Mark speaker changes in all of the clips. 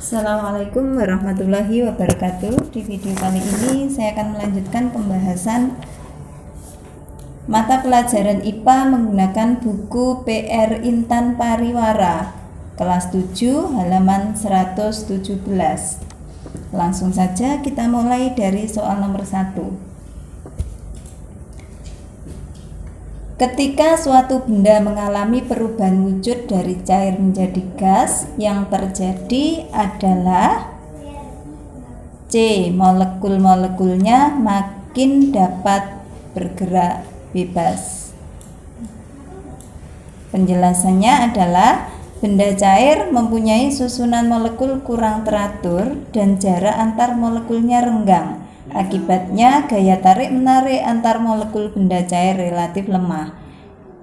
Speaker 1: Assalamualaikum warahmatullahi wabarakatuh. Di video kali ini saya akan melanjutkan pembahasan mata pelajaran IPA menggunakan buku PR Intan Pariwara kelas 7 halaman 117. Langsung saja kita mulai dari soal nomor 1. Ketika suatu benda mengalami perubahan wujud dari cair menjadi gas, yang terjadi adalah C. Molekul-molekulnya makin dapat bergerak bebas. Penjelasannya adalah benda cair mempunyai susunan molekul kurang teratur dan jarak antar molekulnya renggang. Akibatnya gaya tarik-menarik antar molekul benda cair relatif lemah.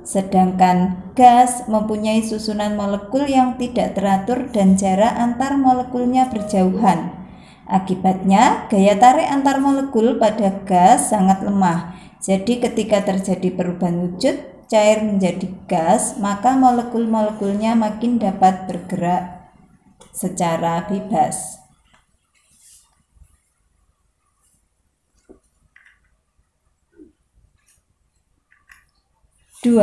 Speaker 1: Sedangkan gas mempunyai susunan molekul yang tidak teratur dan jarak antar molekulnya berjauhan. Akibatnya gaya tarik antar molekul pada gas sangat lemah. Jadi ketika terjadi perubahan wujud cair menjadi gas, maka molekul-molekulnya makin dapat bergerak secara bebas. 2.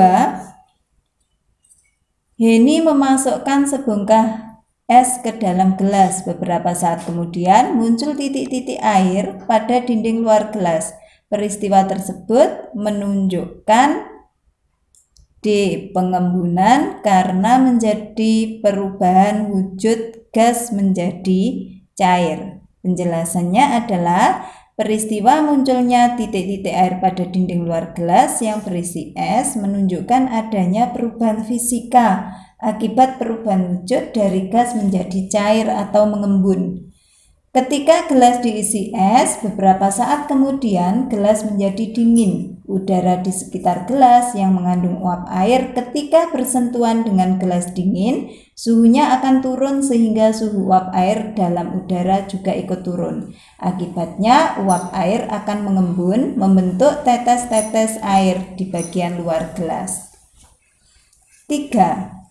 Speaker 1: Heni memasukkan sebongkah es ke dalam gelas. Beberapa saat kemudian muncul titik-titik air pada dinding luar gelas. Peristiwa tersebut menunjukkan D. Pengembunan karena menjadi perubahan wujud gas menjadi cair. Penjelasannya adalah peristiwa munculnya titik-titik air pada dinding luar gelas yang berisi es menunjukkan adanya perubahan fisika akibat perubahan wujud dari gas menjadi cair atau mengembun. Ketika gelas diisi es, beberapa saat kemudian gelas menjadi dingin. Udara di sekitar gelas yang mengandung uap air ketika bersentuhan dengan gelas dingin, suhunya akan turun sehingga suhu uap air dalam udara juga ikut turun. Akibatnya uap air akan mengembun, membentuk tetes-tetes air di bagian luar gelas. 3.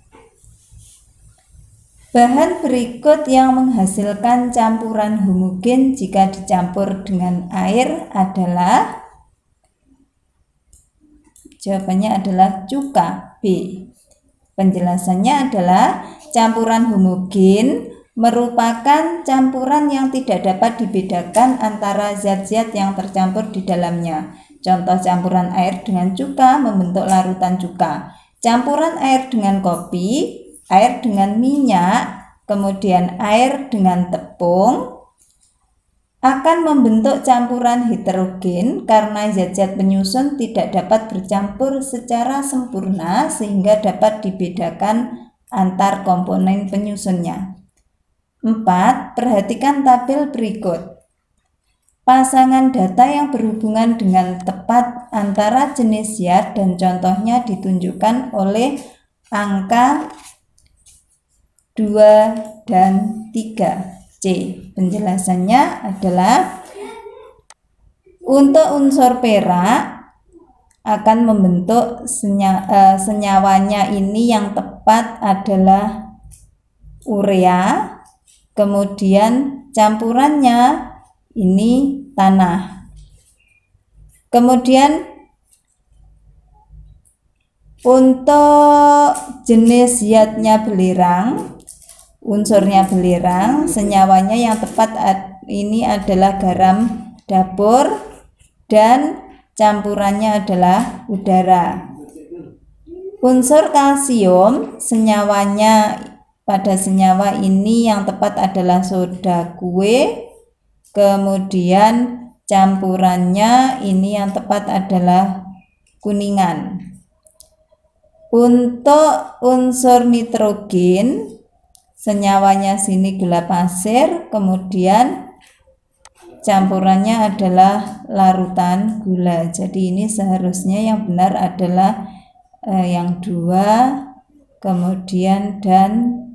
Speaker 1: Bahan berikut yang menghasilkan campuran homogen jika dicampur dengan air adalah, jawabannya adalah cuka. B. Penjelasannya adalah campuran homogen merupakan campuran yang tidak dapat dibedakan antara zat-zat yang tercampur di dalamnya. Contoh campuran air dengan cuka membentuk larutan cuka. Campuran air dengan kopi, air dengan minyak, kemudian air dengan tepung akan membentuk campuran heterogen karena zat-zat penyusun tidak dapat bercampur secara sempurna sehingga dapat dibedakan antar komponen penyusunnya. 4. Perhatikan tabel berikut. Pasangan data yang berhubungan dengan tepat antara jenis zat dan contohnya ditunjukkan oleh angka 2 dan 3. C. Penjelasannya adalah untuk unsur perak akan membentuk senyawanya ini yang tepat adalah urea, kemudian campurannya ini tanah. Kemudian untuk jenis zatnya belerang, unsurnya belerang, senyawanya yang tepat ini adalah garam dapur dan campurannya adalah udara. Unsur kalsium, senyawanya pada senyawa ini yang tepat adalah soda kue, kemudian campurannya ini yang tepat adalah kuningan. Untuk unsur nitrogen, senyawanya sini gula pasir, kemudian campurannya adalah larutan gula. Jadi ini seharusnya yang benar adalah yang 2, kemudian dan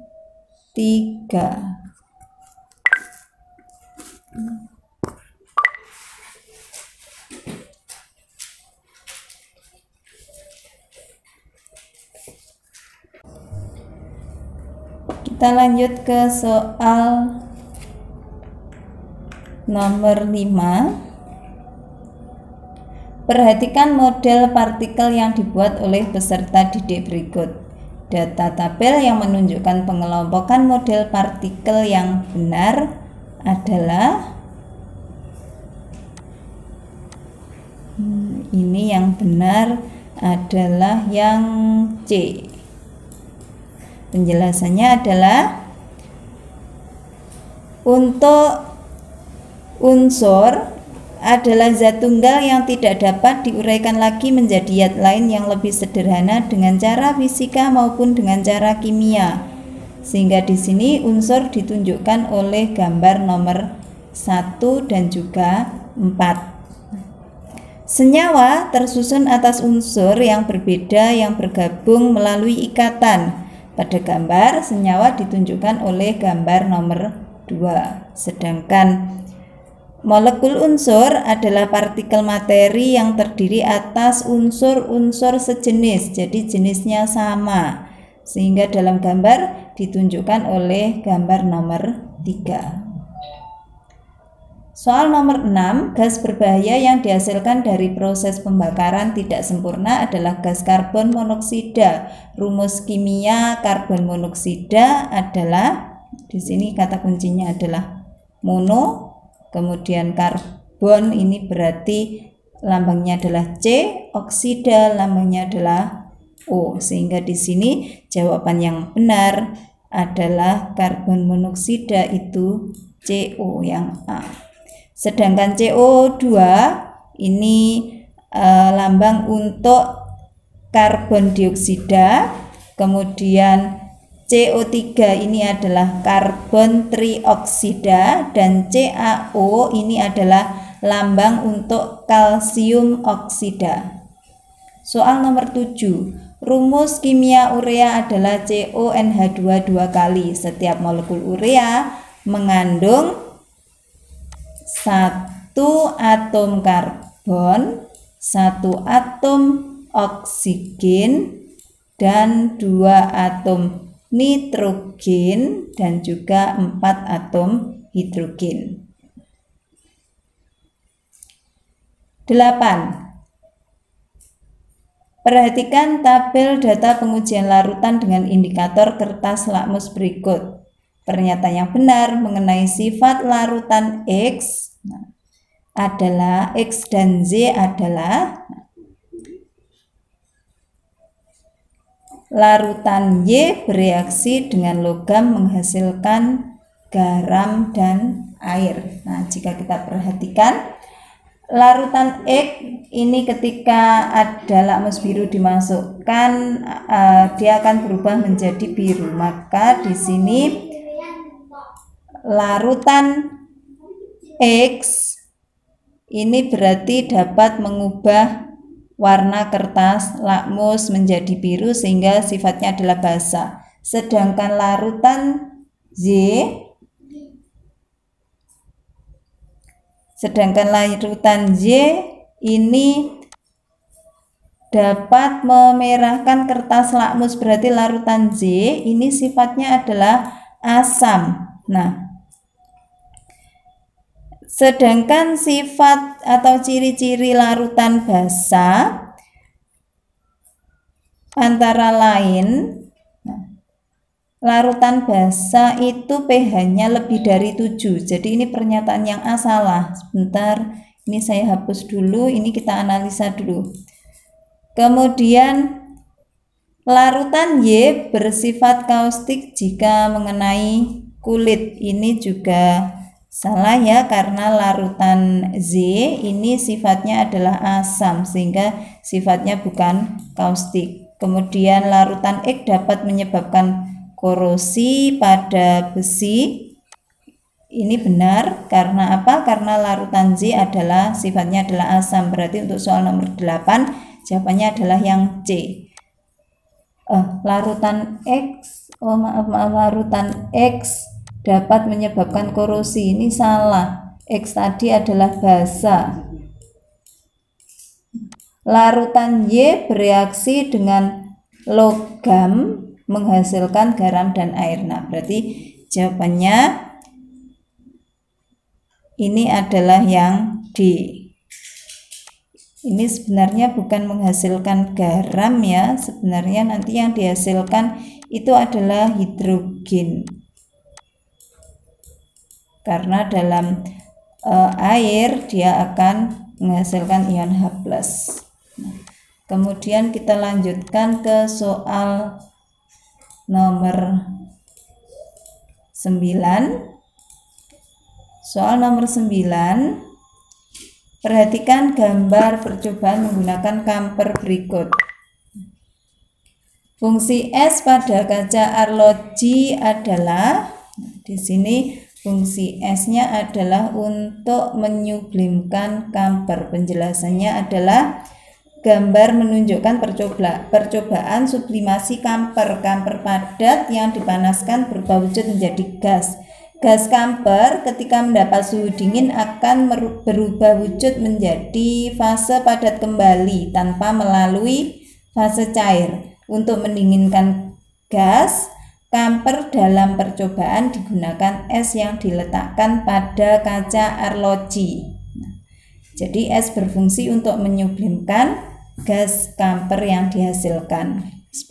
Speaker 1: 3. Kita lanjut ke soal nomor 5. Perhatikan model partikel yang dibuat oleh peserta didik berikut. Data tabel yang menunjukkan pengelompokan model partikel yang benar adalah ini yang benar adalah yang C. Penjelasannya adalah untuk unsur adalah zat tunggal yang tidak dapat diuraikan lagi menjadi zat lain yang lebih sederhana dengan cara fisika maupun dengan cara kimia. Sehingga di sini unsur ditunjukkan oleh gambar nomor 1 dan juga 4. Senyawa tersusun atas unsur yang berbeda yang bergabung melalui ikatan. Pada gambar, senyawa ditunjukkan oleh gambar nomor 2. Sedangkan molekul unsur adalah partikel materi yang terdiri atas unsur-unsur sejenis, jadi jenisnya sama. Sehingga dalam gambar ditunjukkan oleh gambar nomor 3. Soal nomor 6, gas berbahaya yang dihasilkan dari proses pembakaran tidak sempurna adalah gas karbon monoksida. Rumus kimia karbon monoksida adalah, di sini kata kuncinya adalah mono, kemudian karbon ini berarti lambangnya adalah C, oksida lambangnya adalah O. Sehingga di sini jawaban yang benar adalah karbon monoksida itu CO yang A. Sedangkan CO2 ini lambang untuk karbon dioksida, kemudian CO3 ini adalah karbon trioksida, dan CaO ini adalah lambang untuk kalsium oksida. Soal nomor 7. Rumus kimia urea adalah CONH2 2 kali. Setiap molekul urea mengandung 1 atom karbon, 1 atom oksigen, dan 2 atom nitrogen, dan juga 4 atom hidrogen. 8. Perhatikan tabel data pengujian larutan dengan indikator kertas lakmus berikut. Pernyataan yang benar mengenai sifat larutan X adalah X dan Z adalah larutan Y bereaksi dengan logam menghasilkan garam dan air. Nah, jika kita perhatikan larutan X ini ketika ada lakmus biru dimasukkan, dia akan berubah menjadi biru. Maka di sini larutan X ini berarti dapat mengubah warna kertas lakmus menjadi biru sehingga sifatnya adalah basah. Sedangkan larutan Y ini dapat memerahkan kertas lakmus, berarti larutan Z ini sifatnya adalah asam. Nah, sedangkan sifat atau ciri-ciri larutan basah antara lain, larutan basah itu pH-nya lebih dari 7. Jadi ini pernyataan yang A salah. Sebentar, ini saya hapus dulu, ini kita analisa dulu. Kemudian larutan Y bersifat kaustik jika mengenai kulit. Ini juga salah ya, karena larutan Z ini sifatnya adalah asam sehingga sifatnya bukan kaustik. Kemudian larutan X dapat menyebabkan korosi pada besi. Ini benar karena apa? Karena larutan Z adalah sifatnya adalah asam. Berarti untuk soal nomor 8 jawabannya adalah yang C. Larutan X, larutan X dapat menyebabkan korosi, ini salah. X tadi adalah basa. Larutan Y bereaksi dengan logam menghasilkan garam dan air. Nah, berarti jawabannya ini adalah yang D. Ini sebenarnya bukan menghasilkan garam ya, sebenarnya nanti yang dihasilkan itu adalah hidrogen. Karena dalam air dia akan menghasilkan ion H+. Nah, kemudian kita lanjutkan ke soal nomor 9. Soal nomor 9, perhatikan gambar percobaan menggunakan kamper berikut. Fungsi S pada kaca arloji adalah, di sini fungsi S-nya adalah untuk menyublimkan kamper. Penjelasannya adalah gambar menunjukkan percobaan sublimasi kamper padat yang dipanaskan berubah wujud menjadi gas. Gas kamper ketika mendapat suhu dingin akan berubah wujud menjadi fase padat kembali tanpa melalui fase cair. Untuk mendinginkan gas kamper dalam percobaan digunakan es yang diletakkan pada kaca arloji. Jadi es berfungsi untuk menyublimkan gas kamper yang dihasilkan. 10.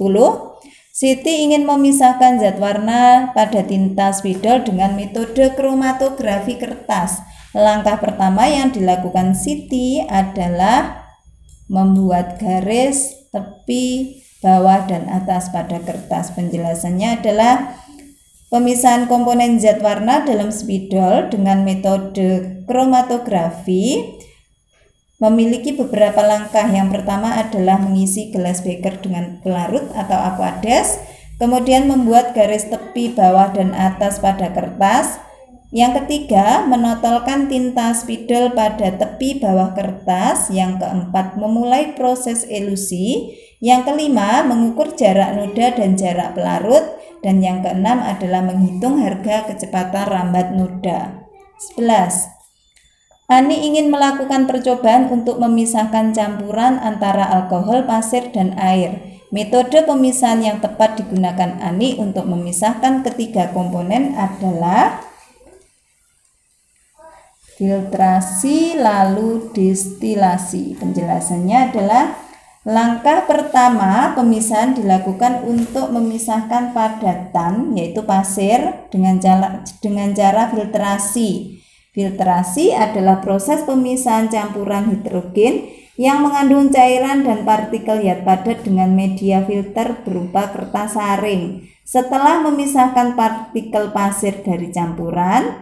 Speaker 1: Siti ingin memisahkan zat warna pada tinta spidol dengan metode kromatografi kertas. Langkah pertama yang dilakukan Siti adalah membuat garis tepi, bawah, dan atas pada kertas. Penjelasannya adalah pemisahan komponen zat warna dalam spidol dengan metode kromatografi memiliki beberapa langkah. Yang pertama adalah mengisi gelas beker dengan pelarut atau aqueous, kemudian membuat garis tepi, bawah, dan atas pada kertas. Yang ketiga, menotolkan tinta spidol pada tepi bawah kertas. Yang keempat, memulai proses elusi. Yang kelima, mengukur jarak noda dan jarak pelarut. Dan yang keenam adalah menghitung harga kecepatan rambat noda. 11. Ani ingin melakukan percobaan untuk memisahkan campuran antara alkohol, pasir, dan air. Metode pemisahan yang tepat digunakan Ani untuk memisahkan ketiga komponen adalah filtrasi lalu destilasi. Penjelasannya adalah langkah pertama pemisahan dilakukan untuk memisahkan padatan yaitu pasir dengan cara filtrasi. Filtrasi adalah proses pemisahan campuran hidrogen yang mengandung cairan dan partikel zat padat dengan media filter berupa kertas saring. Setelah memisahkan partikel pasir dari campuran,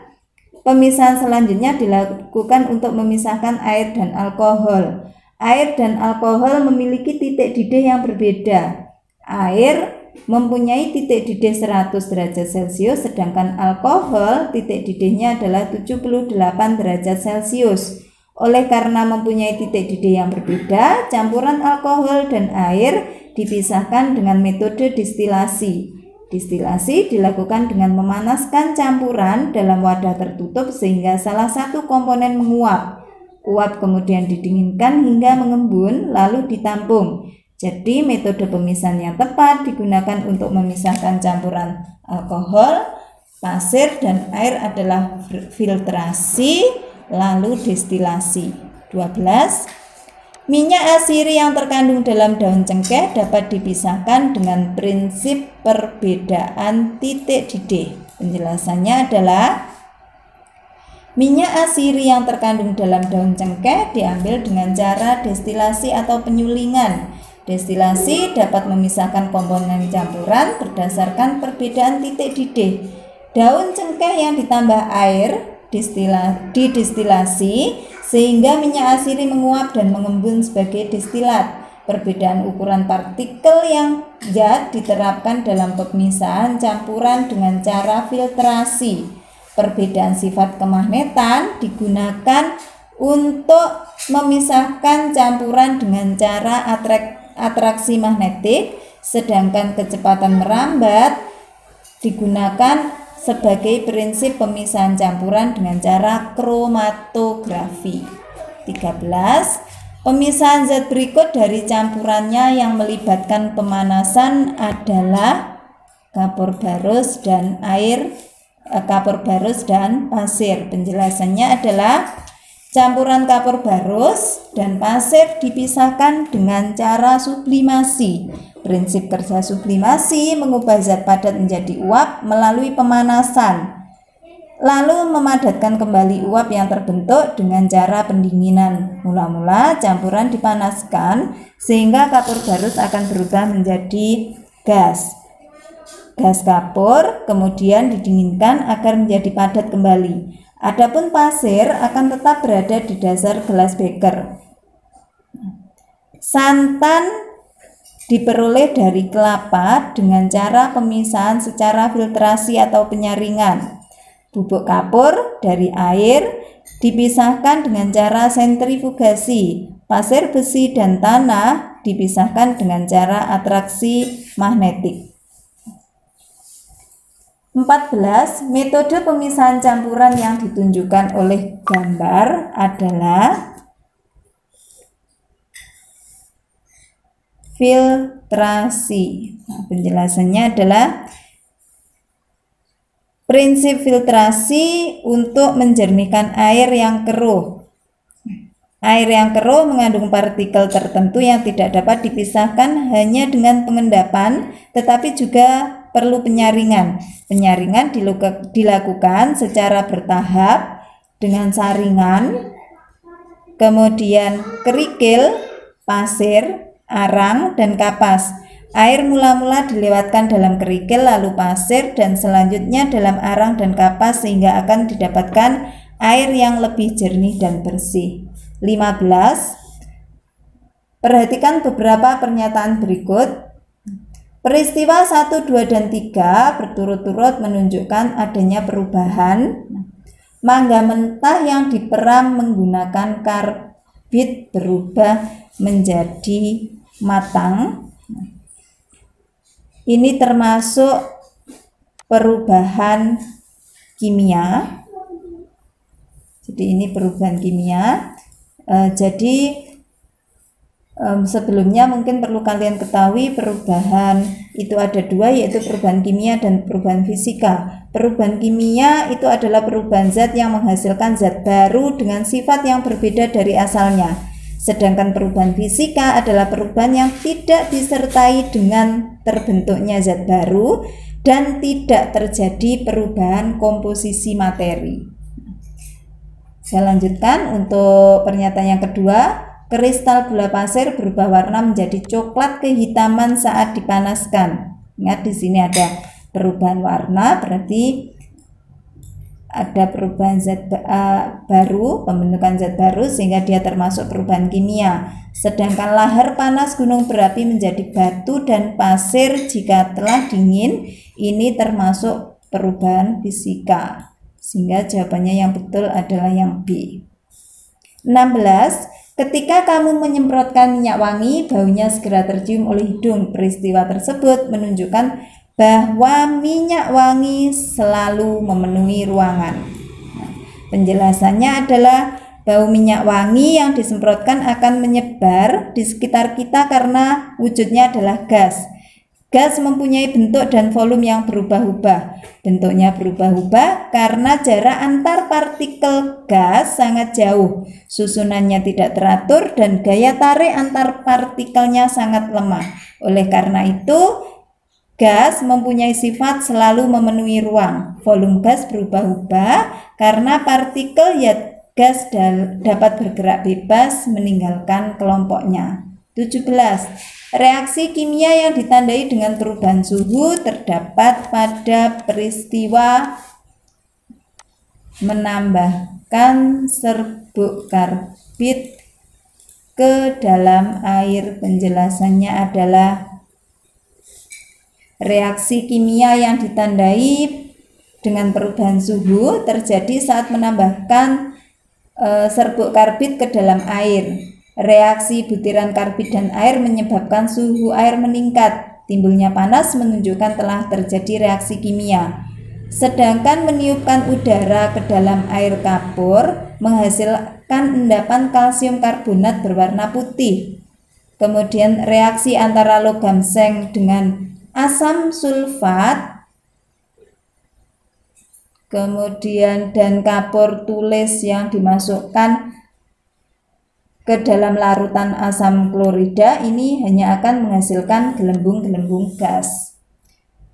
Speaker 1: pemisahan selanjutnya dilakukan untuk memisahkan air dan alkohol. Air dan alkohol memiliki titik didih yang berbeda. Air mempunyai titik didih 100 derajat Celcius, sedangkan alkohol titik didihnya adalah 78 derajat Celcius. Oleh karena mempunyai titik didih yang berbeda, campuran alkohol dan air dipisahkan dengan metode destilasi. Destilasi dilakukan dengan memanaskan campuran dalam wadah tertutup sehingga salah satu komponen menguap. Uap kemudian didinginkan hingga mengembun lalu ditampung. Jadi metode pemisahan yang tepat digunakan untuk memisahkan campuran alkohol, pasir, dan air adalah filtrasi lalu destilasi. 12. Minyak asiri yang terkandung dalam daun cengkeh dapat dipisahkan dengan prinsip perbedaan titik didih. Penjelasannya adalah minyak asiri yang terkandung dalam daun cengkeh diambil dengan cara destilasi atau penyulingan. Destilasi dapat memisahkan komponen campuran berdasarkan perbedaan titik didih. Daun cengkeh yang ditambah air didestilasi sehingga minyak asiri menguap dan mengembun sebagai destilat. Perbedaan ukuran partikel yang zat diterapkan dalam pemisahan campuran dengan cara filtrasi. Perbedaan sifat kemagnetan digunakan untuk memisahkan campuran dengan cara atraksi magnetik, sedangkan kecepatan merambat digunakan sebagai prinsip pemisahan campuran dengan cara kromatografi. 13. Pemisahan zat berikut dari campurannya yang melibatkan pemanasan adalah kapur barus dan pasir. Penjelasannya adalah campuran kapur barus dan pasir dipisahkan dengan cara sublimasi. Prinsip kerja sublimasi mengubah zat padat menjadi uap melalui pemanasan, lalu memadatkan kembali uap yang terbentuk dengan cara pendinginan. Mula-mula campuran dipanaskan sehingga kapur barus akan berubah menjadi gas kapur, kemudian didinginkan agar menjadi padat kembali. Adapun pasir akan tetap berada di dasar gelas beker. Santan diperoleh dari kelapa dengan cara pemisahan secara filtrasi atau penyaringan. Bubuk kapur dari air dipisahkan dengan cara sentrifugasi. Pasir, besi, dan tanah dipisahkan dengan cara atraksi magnetik. 14. Metode pemisahan campuran yang ditunjukkan oleh gambar adalah filtrasi. Penjelasannya adalah prinsip filtrasi untuk menjernihkan air yang keruh. Air yang keruh mengandung partikel tertentu yang tidak dapat dipisahkan hanya dengan pengendapan, tetapi juga perlu penyaringan. Penyaringan dilakukan secara bertahap dengan saringan, kemudian kerikil, pasir, arang, dan kapas. Air mula-mula dilewatkan dalam kerikil, lalu pasir, dan selanjutnya dalam arang dan kapas sehingga akan didapatkan air yang lebih jernih dan bersih. 15. Perhatikan beberapa pernyataan berikut. Peristiwa 1, 2, dan 3 berturut-turut menunjukkan adanya perubahan. Mangga mentah yang diperam menggunakan karbit berubah menjadi matang. Ini termasuk perubahan kimia. Jadi ini perubahan kimia. Sebelumnya mungkin perlu kalian ketahui perubahan itu ada dua, yaitu perubahan kimia dan perubahan fisika. Perubahan kimia itu adalah perubahan zat yang menghasilkan zat baru dengan sifat yang berbeda dari asalnya. Sedangkan perubahan fisika adalah perubahan yang tidak disertai dengan terbentuknya zat baru dan tidak terjadi perubahan komposisi materi. Saya lanjutkan untuk pernyataan yang kedua. Kristal gula pasir berubah warna menjadi coklat kehitaman saat dipanaskan. Ingat di sini ada perubahan warna, berarti ada perubahan zat baru, pembentukan zat baru sehingga dia termasuk perubahan kimia. Sedangkan lahar panas gunung berapi menjadi batu dan pasir jika telah dingin, ini termasuk perubahan fisika. Sehingga jawabannya yang betul adalah yang B. 16. Ketika kamu menyemprotkan minyak wangi, baunya segera tercium oleh hidung. Peristiwa tersebut menunjukkan bahwa minyak wangi selalu memenuhi ruangan. Penjelasannya adalah bau minyak wangi yang disemprotkan akan menyebar di sekitar kita karena wujudnya adalah gas. Gas mempunyai bentuk dan volume yang berubah-ubah. Bentuknya berubah-ubah karena jarak antar partikel gas sangat jauh. Susunannya tidak teratur dan gaya tarik antar partikelnya sangat lemah. Oleh karena itu, gas mempunyai sifat selalu memenuhi ruang. Volume gas berubah-ubah karena partikel gas dapat bergerak bebas meninggalkan kelompoknya. 17. Reaksi kimia yang ditandai dengan perubahan suhu terdapat pada peristiwa menambahkan serbuk karbit ke dalam air. Penjelasannya adalah reaksi kimia yang ditandai dengan perubahan suhu terjadi saat menambahkan serbuk karbit ke dalam air. Reaksi butiran karbit dan air menyebabkan suhu air meningkat. Timbulnya panas menunjukkan telah terjadi reaksi kimia. Sedangkan meniupkan udara ke dalam air kapur menghasilkan endapan kalsium karbonat berwarna putih. Kemudian reaksi antara logam seng dengan asam sulfat, kemudian dan kapur tulis yang dimasukkan ke dalam larutan asam klorida ini hanya akan menghasilkan gelembung-gelembung gas.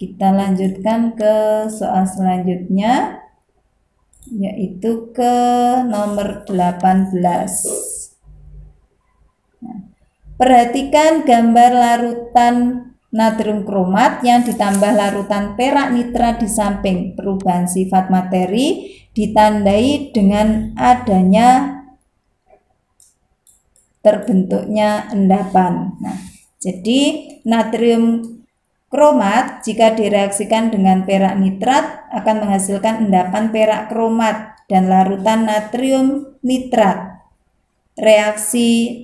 Speaker 1: Kita lanjutkan ke soal selanjutnya, yaitu ke nomor 18. Nah, perhatikan gambar larutan natrium kromat yang ditambah larutan perak nitrat di samping. Perubahan sifat materi ditandai dengan adanya terbentuknya endapan. Nah, jadi natrium kromat jika direaksikan dengan perak nitrat akan menghasilkan endapan perak kromat dan larutan natrium nitrat. Reaksi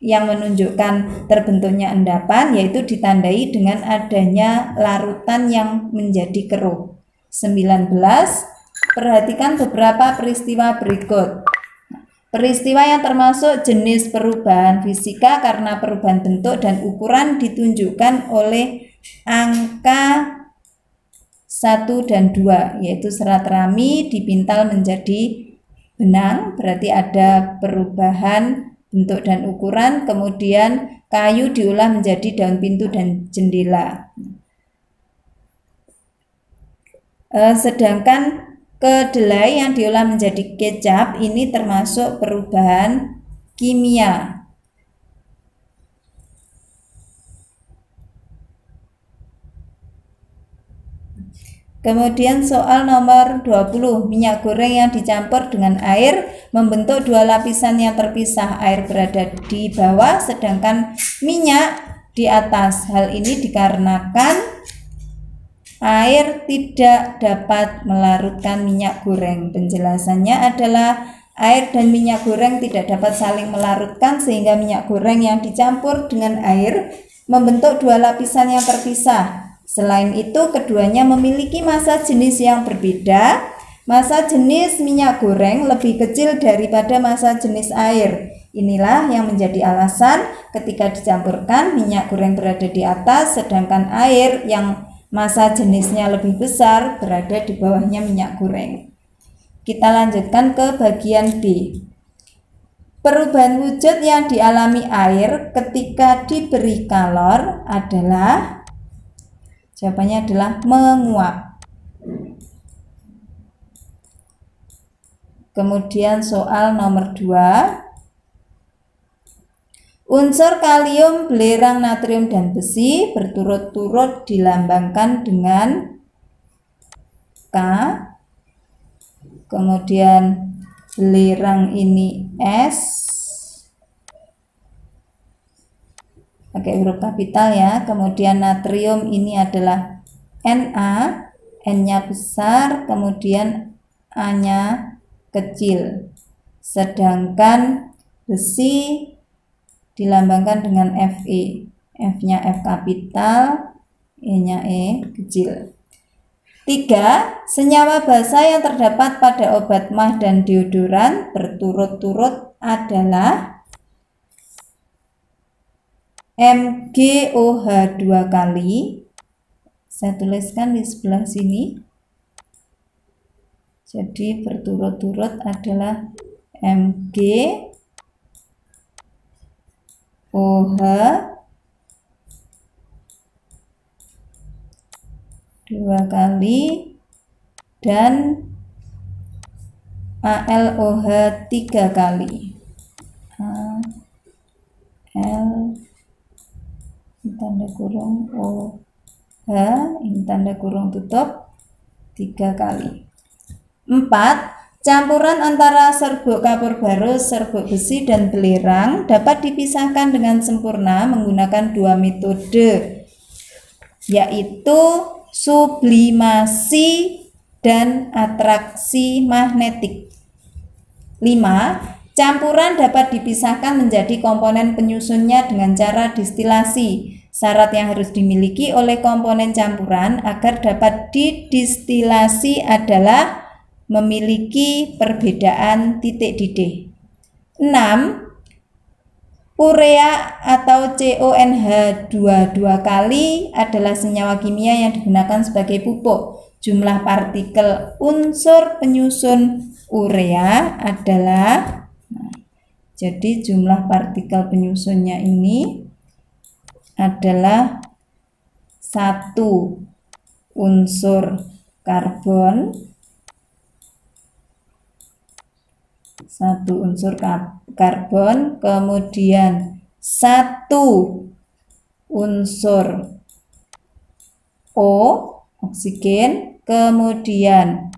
Speaker 1: yang menunjukkan terbentuknya endapan yaitu ditandai dengan adanya larutan yang menjadi keruh. 19. Perhatikan beberapa peristiwa berikut. Peristiwa yang termasuk jenis perubahan fisika karena perubahan bentuk dan ukuran ditunjukkan oleh angka 1 dan 2, yaitu serat rami dipintal menjadi benang, berarti ada perubahan bentuk dan ukuran. Kemudian kayu diolah menjadi daun pintu dan jendela. Sedangkan kedelai yang diolah menjadi kecap ini termasuk perubahan kimia. Kemudian soal nomor 20, minyak goreng yang dicampur dengan air membentuk dua lapisan yang terpisah. Air berada di bawah sedangkan minyak di atas. Hal ini dikarenakan air tidak dapat melarutkan minyak goreng. Penjelasannya adalah air dan minyak goreng tidak dapat saling melarutkan sehingga minyak goreng yang dicampur dengan air membentuk dua lapisan yang terpisah. Selain itu, keduanya memiliki massa jenis yang berbeda. Massa jenis minyak goreng lebih kecil daripada massa jenis air. Inilah yang menjadi alasan ketika dicampurkan minyak goreng berada di atas sedangkan air yang massa jenisnya lebih besar berada di bawahnya minyak goreng. Kita lanjutkan ke bagian B. Perubahan wujud yang dialami air ketika diberi kalor adalah, jawabannya adalah menguap. Kemudian soal nomor 2. Unsur kalium, belerang, natrium, dan besi berturut-turut dilambangkan dengan K. Kemudian belerang ini S, pakai huruf kapital ya. Kemudian natrium ini adalah Na, N-nya besar, kemudian A-nya kecil. Sedangkan besi dilambangkan dengan Fe, F-nya F kapital, E-nya E kecil. 3. Senyawa basa yang terdapat pada obat mah dan deodoran berturut-turut adalah MgOH 2 kali. Saya tuliskan di sebelah sini. Jadi berturut-turut adalah MgOH 2 kali dan AlOH 3 kali. Al tanda kurung OH ini tanda kurung tutup 3 kali. 4. Campuran antara serbuk kapur barus, serbuk besi, dan belerang dapat dipisahkan dengan sempurna menggunakan dua metode, yaitu sublimasi dan atraksi magnetik. 5. Campuran dapat dipisahkan menjadi komponen penyusunnya dengan cara distilasi. Syarat yang harus dimiliki oleh komponen campuran agar dapat didistilasi adalah memiliki perbedaan titik didih. 6. Urea atau CONH2 dua kali adalah senyawa kimia yang digunakan sebagai pupuk. Jumlah partikel unsur penyusun urea adalah, jadi jumlah partikel penyusunnya ini adalah 1 unsur karbon, 1 unsur karbon, kemudian 1 unsur O, oksigen, kemudian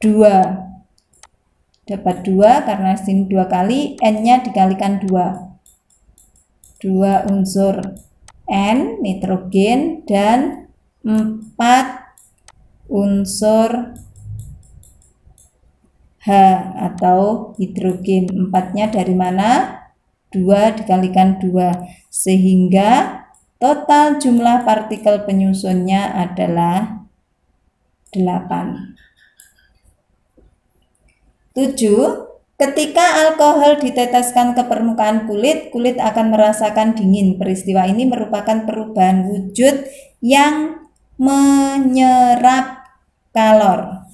Speaker 1: 2, dapat 2 karena sini 2 kali, N-nya dikalikan 2, 2 unsur N, nitrogen, dan 4 unsur H atau hidrogen. 4-nya dari mana? 2 dikalikan 2, sehingga total jumlah partikel penyusunnya adalah 8. 7. Ketika alkohol diteteskan ke permukaan kulit, kulit akan merasakan dingin. Peristiwa ini merupakan perubahan wujud yang menyerap kalor.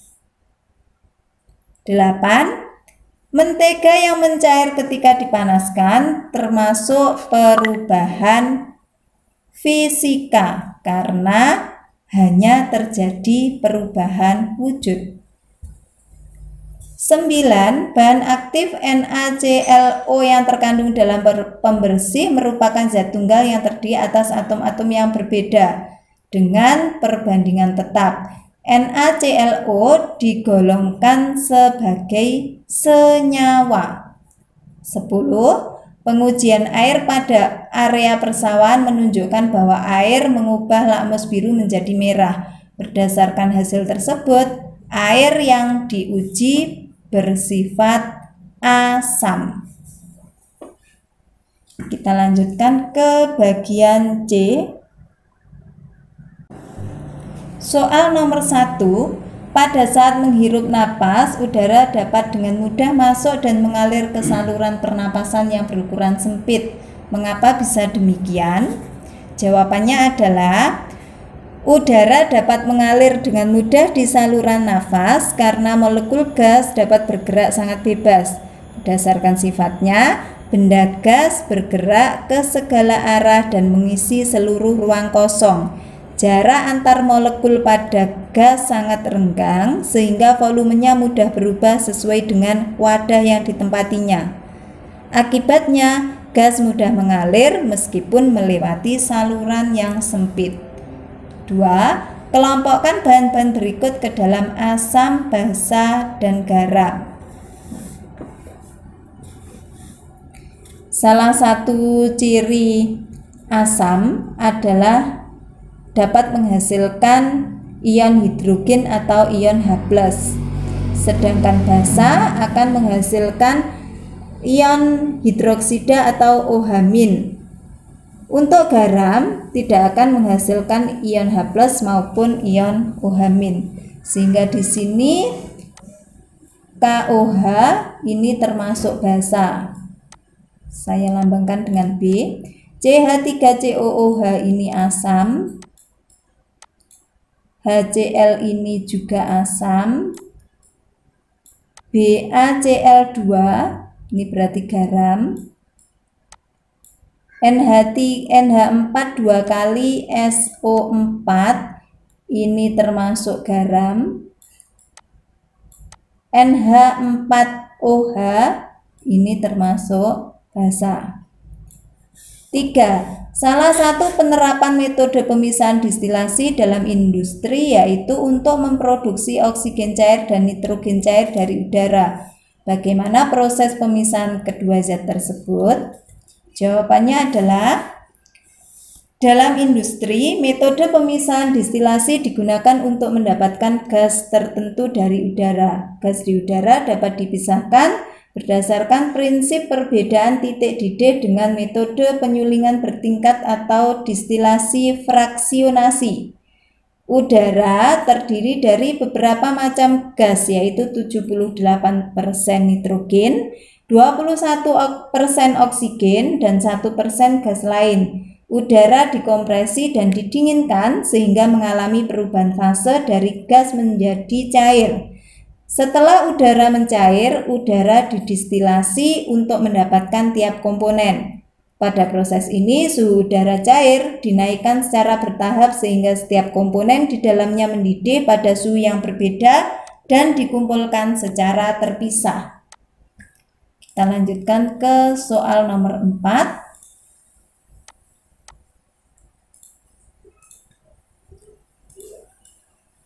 Speaker 1: 8. Mentega yang mencair ketika dipanaskan termasuk perubahan fisika karena hanya terjadi perubahan wujud. 9. Bahan aktif NaClO yang terkandung dalam pembersih merupakan zat tunggal yang terdiri atas atom-atom yang berbeda dengan perbandingan tetap. NaClO digolongkan sebagai senyawa. 10. Pengujian air pada area persawahan menunjukkan bahwa air mengubah lakmus biru menjadi merah. Berdasarkan hasil tersebut, air yang diuji bersifat asam. Kita lanjutkan ke bagian C. Soal nomor 1, pada saat menghirup napas, udara dapat dengan mudah masuk dan mengalir ke saluran pernapasan yang berukuran sempit. Mengapa bisa demikian? Jawabannya adalah udara dapat mengalir dengan mudah di saluran nafas karena molekul gas dapat bergerak sangat bebas. Berdasarkan sifatnya, benda gas bergerak ke segala arah dan mengisi seluruh ruang kosong. Jarak antar molekul pada gas sangat renggang sehingga volumenya mudah berubah sesuai dengan wadah yang ditempatinya. Akibatnya, gas mudah mengalir meskipun melewati saluran yang sempit. 2. Kelompokkan bahan-bahan berikut ke dalam asam, basa, dan garam. Salah satu ciri asam adalah dapat menghasilkan ion hidrogen atau ion H+. Sedangkan basa akan menghasilkan ion hidroksida atau OH-. Untuk garam tidak akan menghasilkan ion H+ maupun ion OH-. Sehingga di sini KOH ini termasuk basa. Saya lambangkan dengan B. CH3COOH ini asam. HCl ini juga asam. BaCl2 ini berarti garam. NH4 2 kali SO4 ini termasuk garam. NH4OH ini termasuk basa. 3. Salah satu penerapan metode pemisahan distilasi dalam industri yaitu untuk memproduksi oksigen cair dan nitrogen cair dari udara. Bagaimana proses pemisahan kedua zat tersebut? Jawabannya adalah dalam industri, metode pemisahan distilasi digunakan untuk mendapatkan gas tertentu dari udara. Gas di udara dapat dipisahkan berdasarkan prinsip perbedaan titik didih dengan metode penyulingan bertingkat atau distilasi fraksionasi. Udara terdiri dari beberapa macam gas yaitu 78% nitrogen, 21% oksigen dan 1% gas lain. Udara dikompresi dan didinginkan sehingga mengalami perubahan fase dari gas menjadi cair. Setelah udara mencair, udara didistilasi untuk mendapatkan tiap komponen. Pada proses ini, suhu udara cair dinaikkan secara bertahap sehingga setiap komponen di dalamnya mendidih pada suhu yang berbeda dan dikumpulkan secara terpisah. Kita lanjutkan ke soal nomor 4.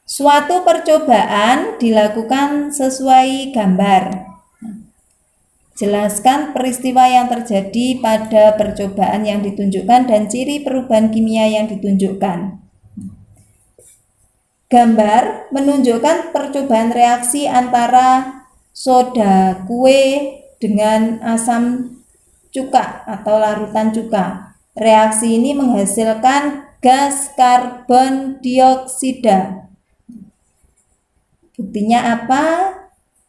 Speaker 1: Suatu percobaan dilakukan sesuai gambar. Jelaskan peristiwa yang terjadi pada percobaan yang ditunjukkan dan ciri perubahan kimia yang ditunjukkan. Gambar menunjukkan percobaan reaksi antara soda kue dengan asam cuka atau larutan cuka. Reaksi ini menghasilkan gas karbon dioksida. Buktinya apa?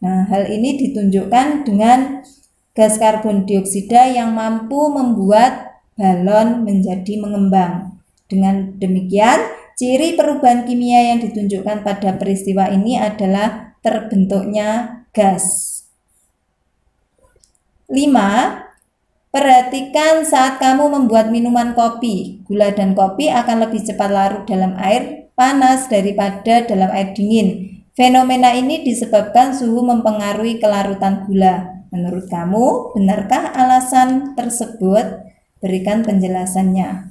Speaker 1: Nah, hal ini ditunjukkan dengan gas karbon dioksida yang mampu membuat balon menjadi mengembang. Dengan demikian, ciri perubahan kimia yang ditunjukkan pada peristiwa ini adalah terbentuknya gas. 5. Perhatikan saat kamu membuat minuman kopi. Gula dan kopi akan lebih cepat larut dalam air panas daripada dalam air dingin. Fenomena ini disebabkan suhu mempengaruhi kelarutan gula. Menurut kamu, benarkah alasan tersebut? Berikan penjelasannya.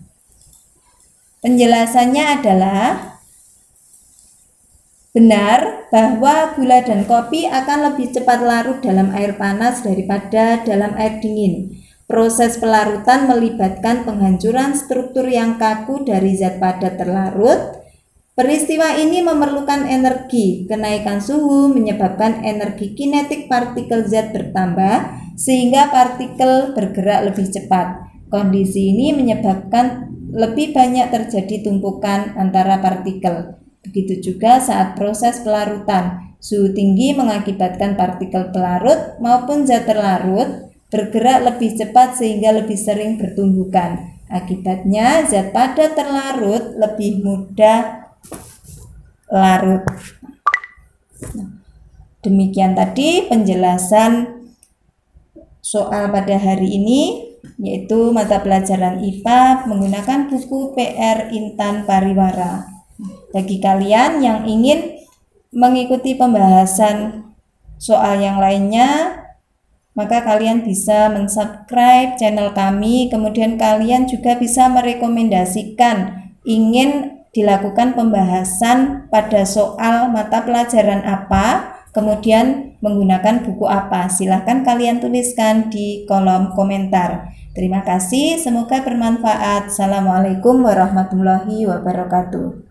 Speaker 1: Penjelasannya adalah benar bahwa gula dan kopi akan lebih cepat larut dalam air panas daripada dalam air dingin. Proses pelarutan melibatkan penghancuran struktur yang kaku dari zat padat terlarut. Peristiwa ini memerlukan energi. Kenaikan suhu menyebabkan energi kinetik partikel zat bertambah sehingga partikel bergerak lebih cepat. Kondisi ini menyebabkan lebih banyak terjadi tumpukan antara partikel. Begitu juga saat proses pelarutan. Suhu tinggi mengakibatkan partikel pelarut maupun zat terlarut bergerak lebih cepat sehingga lebih sering bertumbukan. Akibatnya zat padat terlarut lebih mudah larut. Demikian tadi penjelasan soal pada hari ini, yaitu mata pelajaran IPA menggunakan buku PR Intan Pariwara. Bagi kalian yang ingin mengikuti pembahasan soal yang lainnya, maka kalian bisa mensubscribe channel kami, kemudian kalian juga bisa merekomendasikan ingin dilakukan pembahasan pada soal mata pelajaran apa, kemudian menggunakan buku apa. Silahkan kalian tuliskan di kolom komentar. Terima kasih, semoga bermanfaat. Assalamualaikum warahmatullahi wabarakatuh.